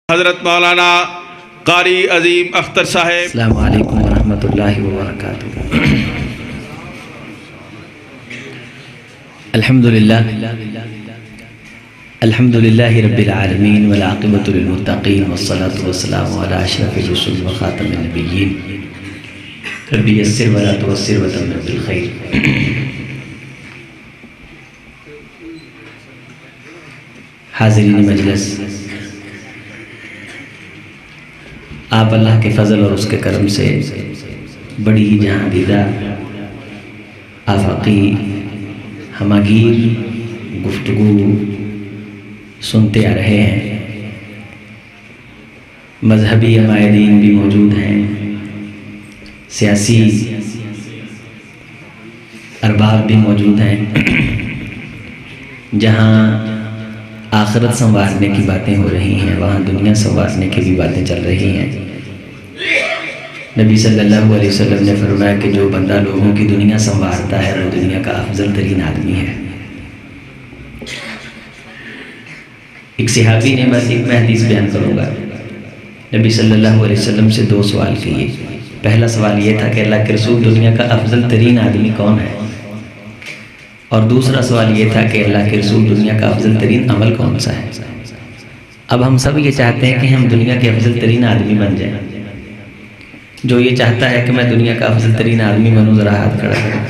حضرت مولانا قاری عظیم اختر صاحب. السلام علیکم ورحمۃ اللہ وبرکاتہ. الحمد للہ رب العالمین والعاقبۃ للمتقین والصلاة والسلام علی اشرف الرسل وخاتم النبیین. رب یسر ولا تعسر وتمم بالخیر. حاضرین مجلس، آپ اللہ کے فضل اور اس کے کرم سے بڑی جہاں دیدہ آفاقی ہماگیر گفتگو سنتے آ رہے ہیں. مذہبی عمائدین بھی موجود ہیں، سیاسی ارباب بھی موجود ہیں. جہاں آخرت سنوارنے کی باتیں ہو رہی ہیں، وہاں دنیا سنوارنے کی بھی باتیں چل رہی ہیں. نبی صلی اللہ علیہ وسلم نے فرمایا کہ جو بندہ لوگوں کی دنیا سنوارتا ہے وہ دنیا کا افضل ترین آدمی ہے. ایک صحابی نے، بس ایک میں حدیث بیان کروں گا، نبی صلی اللہ علیہ وسلم سے دو سوال کیے. پہلا سوال یہ تھا کہ اللہ کے رسول دنیا کا افضل ترین آدمی کون ہے؟ اور دوسرا سوال یہ تھا کہ اللہ کے رسول دنیا کا افضل ترین عمل کون سا ہے؟ اب ہم سب یہ چاہتے ہیں کہ ہم دنیا کے افضل ترین آدمی بن جائیں. جو یہ چاہتا ہے کہ میں دنیا کا افضل ترین آدمی بنوں، ذرا ہاتھ کھڑا کریں.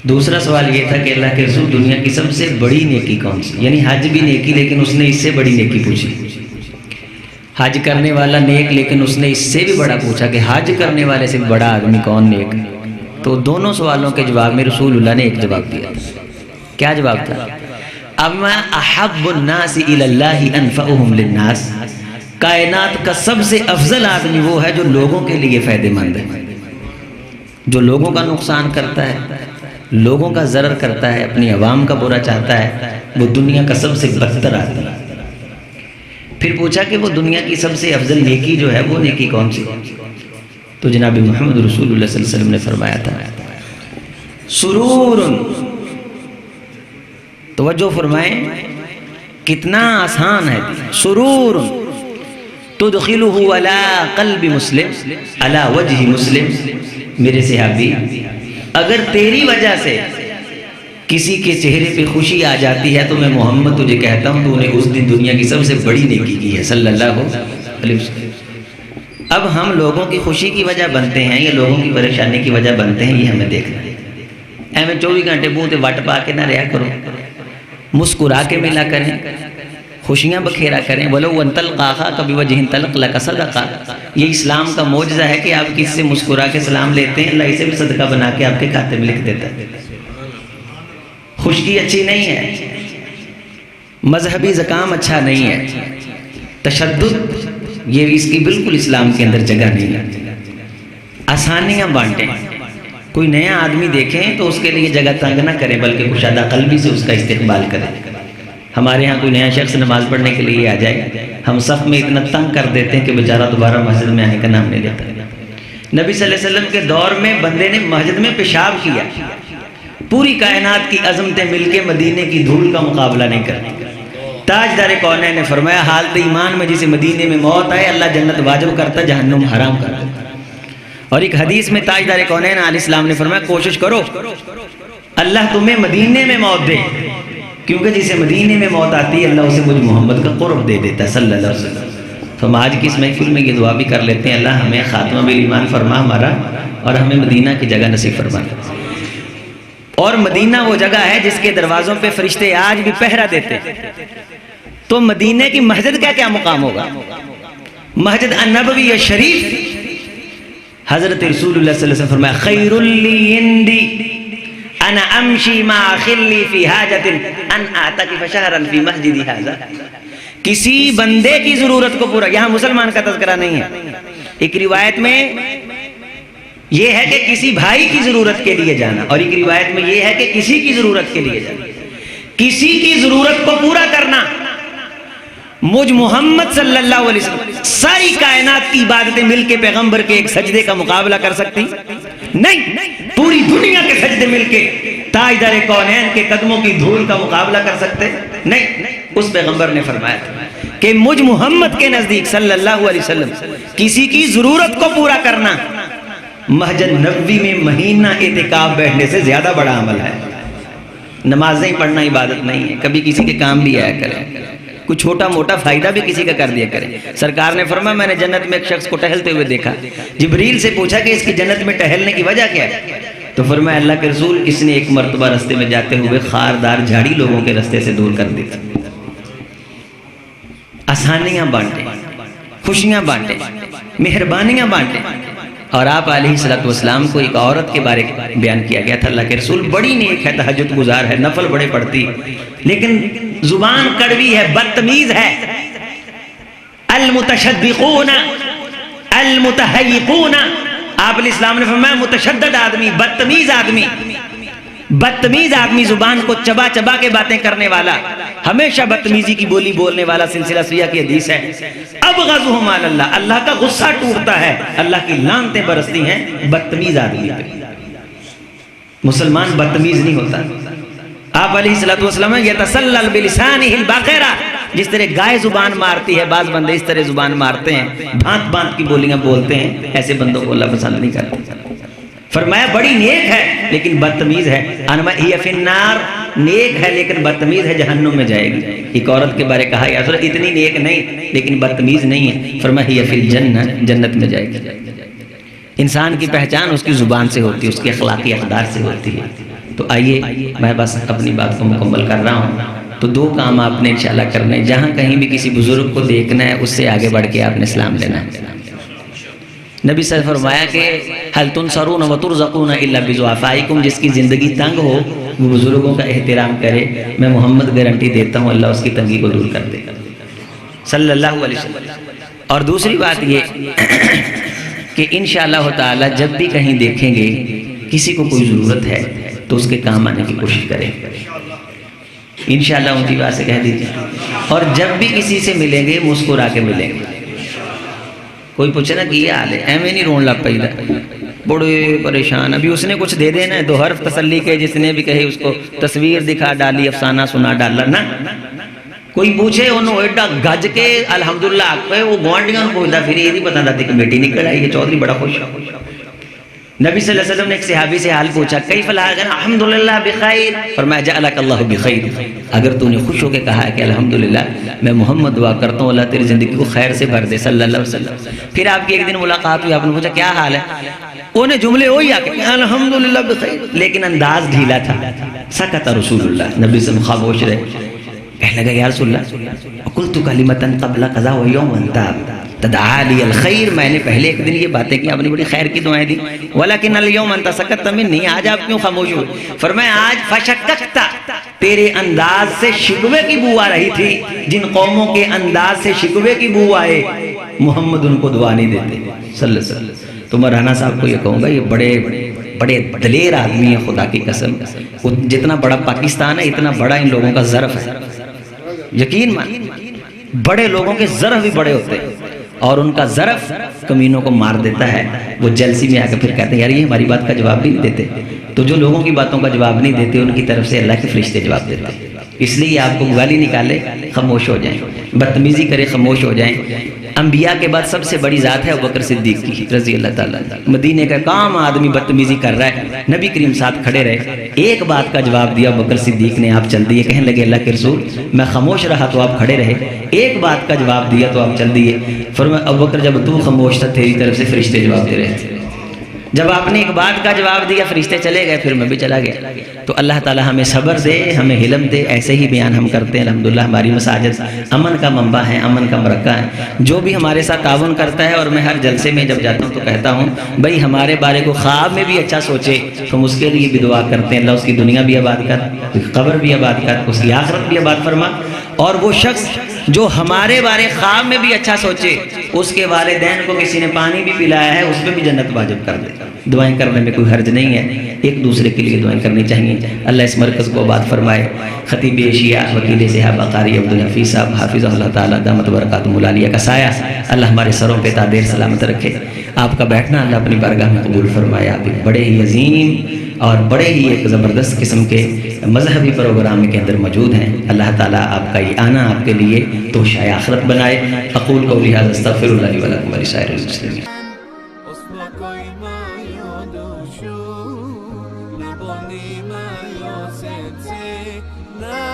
دوسرا سوال یہ تھا کہ اللہ کے رسول دنیا کی سب سے بڑی نیکی کون سی؟ یعنی حج بھی نیکی، لیکن اس نے اس سے بڑی نیکی پوچھی. حج کرنے والا نیک، لیکن اس نے اس سے بھی بڑا پوچھا کہ حج کرنے والے سے بڑا آدمی کون نیک؟ تو دونوں سوالوں کے جواب میں رسول اللہ نے ایک جواب دیا. کیا جواب تھا؟ اما احب الناس الی اللہ انفعهم للناس. کائنات کا سب سے افضل آدمی وہ ہے جو لوگوں کے لیے فائدہ مند ہے، جو لوگوں کا نقصان کرتا ہے، لوگوں کا ضرر کرتا ہے، اپنی عوام کا برا چاہتا ہے، وہ دنیا کا سب سے بدتر آدمی ہے. پھر پوچھا کہ وہ دنیا کی سب سے افضل نیکی جو ہے وہ نیکی کون سی؟ تو جناب محمد رسول اللہ صلی اللہ علیہ وسلم نے فرمایا تھا سرور. توجہ فرمائیں، کتنا آسان ہے. سرور تدخلہ علی قلب مسلم علی وجہ مسلم. میرے صحابی، اگر تیری وجہ سے کسی کے چہرے پہ خوشی آ جاتی ہے تو میں محمد تجھے کہتا ہوں تو انہیں اس دن دنیا کی سب سے بڑی نیکی کی ہے صلی اللہ علیہ وسلم. اب ہم لوگوں کی خوشی کی وجہ بنتے ہیں یا لوگوں کی پریشانی کی وجہ بنتے ہیں، یہ ہمیں دیکھنا ہے. ایویں 24 گھنٹے منہ تے وٹ پا کے نہ رہا کرو، مسکرا کے ملا کریں، خوشیاں بکھیرا کریں. بولو وَأَن تَلْقَاهَا كَبِوَجْهٍ طَلَقَ لَكَ صَدَقَةٌ. یہ اسلام کا معجزہ ہے کہ آپ کسی سے مسکرا کے سلام لیتے ہیں، اللہ اسے بھی صدقہ بنا کے آپ کے کھاتے میں لکھ دیتا ہے. خشکی اچھی نہیں ہے، مذہبی زکام اچھا نہیں ہے، تشدد یہ اس کی بالکل اسلام کے اندر جگہ نہیں ہے. آسانیاں بانٹیں. کوئی نیا آدمی دیکھیں تو اس کے لیے جگہ تنگ نہ کریں، بلکہ کشادہ قلبی سے اس کا استقبال کریں. ہمارے ہاں کوئی نیا شخص نماز پڑھنے کے لیے آ جائے، ہم صف میں اتنا تنگ کر دیتے ہیں کہ بیچارہ دوبارہ مسجد میں آنے کا نام نہیں لیتا. نبی صلی اللہ علیہ وسلم کے دور میں بندے نے مسجد میں پیشاب کیا، پوری کائنات کی عظمتیں مل کے مدینے کی دھول کا مقابلہ نہیں کرتی. تاجدار کونین نے فرمایا حالت ایمان میں جسے مدینے میں موت آئے اللہ جنت واجب کرتا، جہنم حرام کرتا. اور ایک حدیث میں تاجدار کونین علیہ السلام نے فرمایا کوشش کرو اللہ تمہیں مدینے میں موت دے، کیونکہ جسے مدینے میں موت آتی ہے اللہ اسے مجھ محمد کا قرب دے دیتا ہے صلی اللہ علیہ وسلم. تو ہم آج کی اس محفل میں یہ دعا بھی کر لیتے ہیں، اللہ ہمیں خاتمہ بالایمان فرما ہمارا، اور ہمیں مدینہ کی جگہ نصیب فرما. اور مدینہ وہ جگہ ہے جس کے دروازوں پہ فرشتے آج بھی پہرا دیتے ہیں. تو مدینہ کی مسجد کا کیا مقام ہوگا؟ مسجد النبوی شریف، حضرت رسول اللہ صلی اللہ علیہ وسلم فرمایا خیر لی عندی انا امشی ما خلی فی حاجت ان اعتکف شہرا فی مسجدی ھذا. کسی بندے کی ضرورت کو پورا، یہاں مسلمان کا تذکرہ نہیں ہے. ایک روایت میں یہ ہے کہ کسی بھائی کی ضرورت کے لیے جانا، اور ایک روایت میں یہ ہے کہ کسی کی ضرورت کے لیے جانا. کسی کی ضرورت کو پورا کرنا مجھ محمد صلی اللہ علیہ وسلم. ساری کائنات کی عبادتیں مل کے پیغمبر کے ایک سجدے کا مقابلہ کر سکتی نہیں. پوری دنیا کے سجدے مل کے تاجدار کونین کے قدموں کی دھول کا مقابلہ کر سکتے نہیں. اس پیغمبر نے فرمایا تھا کہ مجھ محمد کے نزدیک صلی اللہ علیہ وسلم کسی کی ضرورت کو پورا کرنا محجن نبوی میں مہینہ اعتکاف بیٹھنے سے زیادہ بڑا عمل ہے۔ نمازیں پڑھنا عبادت نہیں ہے، کبھی کسی کے کام بھی آیا کریں، کوئی چھوٹا موٹا فائدہ بھی کسی کا کر دیا کریں۔ سرکار نے فرمایا میں نے جنت میں ایک شخص کو ٹہلتے ہوئے دیکھا، جبریل سے پوچھا کہ اس کی جنت میں ٹہلنے کی وجہ کیا ہے؟ تو فرمایا اللہ کے رسول اس نے ایک مرتبہ رستے میں جاتے ہوئے خاردار جھاڑی لوگوں کے رستے سے دور کر دی تھی۔ آسانیاں بانٹیں، خوشیاں بانٹیں، مہربانیاں بانٹیں۔ اور آپ علیہ السلام کو ایک عورت کے بارے بیان کیا گیا تھا، اللہ کے رسول بڑی نیک ہے، تہجد گزار ہے، نفل بڑے پڑھتی، لیکن زبان کڑوی ہے، بدتمیز ہے۔ المتشدقون المتحیقون، آپ علیہ السلام نے فرمایا متشدد آدمی، بدتمیز آدمی، زبان کو چبا چبا کے باتیں کرنے والا، ہمیشہ بدتمیزی کی بولی بولنے والا، سلسلہ سیاہ کی حدیث ہے۔ ابغضهم علی اللہ، اللہ کا غصہ ٹوٹتا ہے، اللہ کی لعنتیں برستی ہیں بدتمیز آدمی پہ۔ مسلمان بدتمیز نہیں ہوتا۔ آپ علیہ السلام یتسلل بلسانہ الباقرہ، جس طرح گائے زبان مارتی ہے، بعض بندے اس طرح زبان مارتے ہیں، بھانت بھانت کی بولیاں بولتے ہیں، ایسے بندوں کو اللہ پسند نہیں کرتا۔ فرمایا بڑی نیک ہے لیکن بدتمیز ہے، ہی فی النار، نیک ہے لیکن بدتمیز ہے، جہنم میں جائے گی۔ ایک عورت کے بارے کہا یا رسول اللہ اتنی نیک نہیں لیکن بدتمیز نہیں ہے، فرمایا ہی فی الجنہ، جنت میں جائے گی۔ انسان کی پہچان اس کی زبان سے ہوتی ہے، اس کے اخلاقی اقدار سے ہوتی ہے۔ تو آئیے میں بس اپنی بات کو مکمل کر رہا ہوں۔ تو دو کام آپ نے انشاءاللہ کرنے ہیں، جہاں کہیں بھی کسی بزرگ کو دیکھنا ہے اس سے آگے بڑھ کے آپ نے سلام لینا ہے۔ نبی صلی اللہ علیہ وسلم فرمایا کہ هل تنصرون وترزقون الا بضعفائکم، جس کی زندگی تنگ ہو وہ بزرگوں کا احترام کرے، میں محمد گارنٹی دیتا ہوں اللہ اس کی تنگی کو دور کر دے گا، صلی اللہ علیہ وسلم۔ اور دوسری بات یہ کہ انشاءاللہ تعالی جب بھی کہیں دیکھیں گے کسی کو کوئی ضرورت ہے تو اس کے کام آنے کی کوشش کریں، انشاءاللہ ان کی بات سے کہہ دیجیے۔ اور جب بھی کسی سے ملیں گے مسکرا کے ملیں گے۔ کوئی پوچھے نا کہ یہ حال ہے، ایویں نہیں رون لگ پئی دا، بڑے پریشان، ابھی اس نے کچھ دے دینا ہے، دو حرف تسلی کے، جس نے بھی کہے اس کو تصویر دکھا ڈالی، افسانہ سنا ڈالا نا۔ کوئی پوچھے انہوں ایڈا گج کے الحمدللہ آکھے، وہ گوانڈیاں کو پوچھتا پھر یہ نہیں پتا تھا کہ بیٹی نکل آئی، یہ چودھری بڑا خوش۔ نبی صلی اللہ علیہ وسلم نے ایک صحابی سے حال پوچھا، کیف الحال؟ الحمدللہ بخیر۔ فرمایا جعلک اللہ بخیر، اگر تو نے خوش ہو کے کہا ہے کہ الحمدللہ، میں محمد دعا کرتا ہوں اللہ تیری زندگی کو خیر سے بھر دے، صلی اللہ علیہ وسلم۔ پھر آپ کی ایک دن ملاقات ہوئی، آپ نے پوچھا کیا حال ہے؟ انہیں جملے وہی آ کے الحمدللہ بخیر، لیکن انداز ڈھیلا تھا۔ سکت رسول اللہ، نبی صلی اللہ علیہ وسلم خاموش رہے۔ کہنے لگا یا رسول اللہ قلت کلمۃ قبل قضا ویوم تاب تدعا لی الخیر، میں نے پہلے ایک دن یہ باتیں کی، آپ نے بڑی خیر کی دعائیں دی، ولیکن اليوم انت سکت منی، آج آپ کیوں خاموش ہوئے؟ فرمایا آج فشککت، تیرے انداز سے شکوے کی بو آ رہی تھی، جن قوموں کے انداز سے شکوے کی بو آئے محمد ان کو دعا نہیں دیتے صلی اللہ علیہ وسلم۔ تو میں رانا صاحب کو یہ کہوں گا یہ بڑے دلیر آدمی ہیں، خدا کی قسم، جتنا بڑا پاکستان ہے اتنا بڑا ان لوگوں کا ظرف ہے، یقین مان، بڑے لوگوں کے ظرف بھی بڑے ہوتے ہیں، اور ان کا ظرف کمینوں کو مار دیتا ہے۔ وہ جلسی میں آ کے پھر کہتے ہیں یار یہ ہماری بات کا جواب بھی نہیں دیتے، تو جو لوگوں کی باتوں کا جواب نہیں دیتے ان کی طرف سے اللہ کے فرشتے جواب دیتے ہیں۔ اس لیے آپ کو گالی نکالے خاموش ہو جائیں، بدتمیزی کرے خاموش ہو جائیں۔ انبیاء کے بعد سب سے بڑی ذات ہے ابوبکر صدیق کی رضی اللہ تعالیٰ۔ مدینے کا کام آدمی بدتمیزی کر رہا ہے، نبی کریم ساتھ کھڑے رہے، ایک بات کا جواب دیا ابوبکر صدیق نے، آپ چل دیے، کہنے لگے اللہ کے رسول میں خاموش رہا تو آپ کھڑے رہے، ایک بات کا جواب دیا تو آپ چل دیے۔ فرمایا ابوبکر جب تو خاموش تھا تیری طرف سے فرشتے جواب دے رہے تھے، جب آپ نے ایک بات کا جواب دیا فرشتے چلے گئے، پھر میں بھی چلا گیا۔ تو اللہ تعالی ہمیں صبر دے، ہمیں علم دے، ایسے ہی بیان ہم کرتے ہیں الحمدللہ۔ ہماری مساجد امن کا منبع ہے، امن کا مرکہ ہے، جو بھی ہمارے ساتھ تعاون کرتا ہے، اور میں ہر جلسے میں جب جاتا ہوں تو کہتا ہوں بھائی ہمارے بارے کو خواب میں بھی اچھا سوچے، ہم اس کے لیے بھی دعا کرتے ہیں، اللہ اس کی دنیا بھی آباد کر، قبر بھی آباد کر، اس کی آخرت بھی آباد فرما۔ اور وہ شخص جو ہمارے بارے خواب میں بھی اچھا سوچے، اس کے والدین کو کسی نے پانی بھی پلایا ہے، اس پہ بھی جنت واجب کر دے۔ دعائیں کرنے میں کوئی حرج نہیں ہے، ایک دوسرے کے لیے دعائیں کرنی چاہیے۔ اللہ اس مرکز کو آباد فرمائے۔ خطیب ایشیا وکیل صحابہ قاری عبدالحفیظ صاحب حافظ اللہ تعالیٰ دامت برکاتہ العالیہ کا سایہ اللہ ہمارے سروں پہ تا دیر سلامت رکھے۔ آپ کا بیٹھنا اللہ اپنی بارگاہ میں قبول فرمائے۔ آپ ایک بڑے ہی عظیم اور بڑے ہی ایک زبردست قسم کے مذہبی پروگرام کے اندر موجود ہیں. اللہ تعالیٰ آپ کا یہ آنا آپ کے لیے توشہ آخرت بنائے. اقول قولی ھذا استغفر اللہ لی ولکم ولسائر المسلمین. Osmo koji mają dušu, nebo nimają serce.